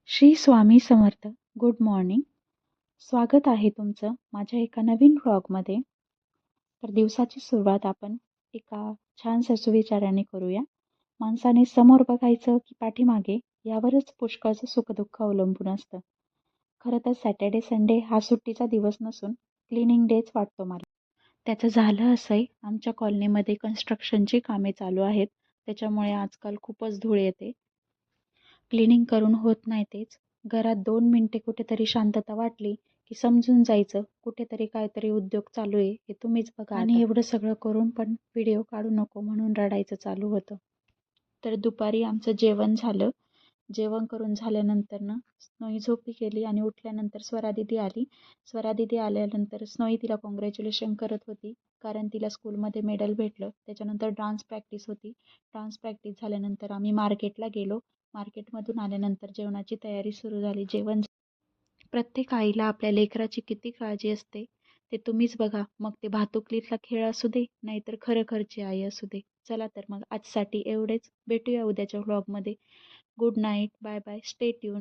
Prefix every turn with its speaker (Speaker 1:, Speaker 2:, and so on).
Speaker 1: Shri Swami Samarth. Good morning. स्वागत आहे तुमचं माझ्या एका नवीन व्लॉगमध्ये. तर दिवसाची सुरुवात आपण एका छानशा सुविचाराने करूया. माणसाने समोर बघायचं की पाठीमागे यावरच पुष्कळचं सुखदुःख अवलंबून असतं. खरं तर सॅटर्डे संडे हा सुट्टीचा दिवस नसून क्लिनिंग डेच वाटतो मला. त्याचं झालं असंही, आमच्या कॉलनीमध्ये कन्स्ट्रक्शनची कामे चालू आहेत. त्याच्यामुळे आजकाल खूपच धूळ येते. क्लिनिंग करून होत नाही तेच. घरात 2 मिनिटे कुठेतरी शांतता वाटली की समजून जायचं कुठेतरी काहीतरी उद्योग चालू आहे, हे तुम्हीच बघा. आणि एवढं सगळं करून पण व्हिडिओ काढू नको म्हणून रडायचं चालू होतं. तर दुपारी आमचं जेवण झालं. जेवण करून झाल्यानंतर ना स्नोई झोपी गेली आणि उठल्यानंतर स्वरादिदी आली. स्वरादिदी आल्यानंतर स्नोई तिला कॉंग्रॅच्युलेशन करत होती, कारण तिला स्कूलमध्ये मेडल भेटलं. त्याच्यानंतर डान्स प्रॅक्टिस होती. डान्स प्रॅक्टिस झाल्यानंतर आम्ही मार्केटला गेलो. मार्केटमधून आल्यानंतर जेवणाची तयारी सुरू झाली. प्रत्येक आईला आपल्या लेकराची किती काळजी असते ते तुम्हीच बघा. मग ते भातुकलीतला खेळ असू दे, नाहीतर खरोखरची आई असू दे. चला तर मग आजसाठी एवढेच. भेटूया उद्याच्या व्लॉगमध्ये. Good night. Bye bye. Stay tune.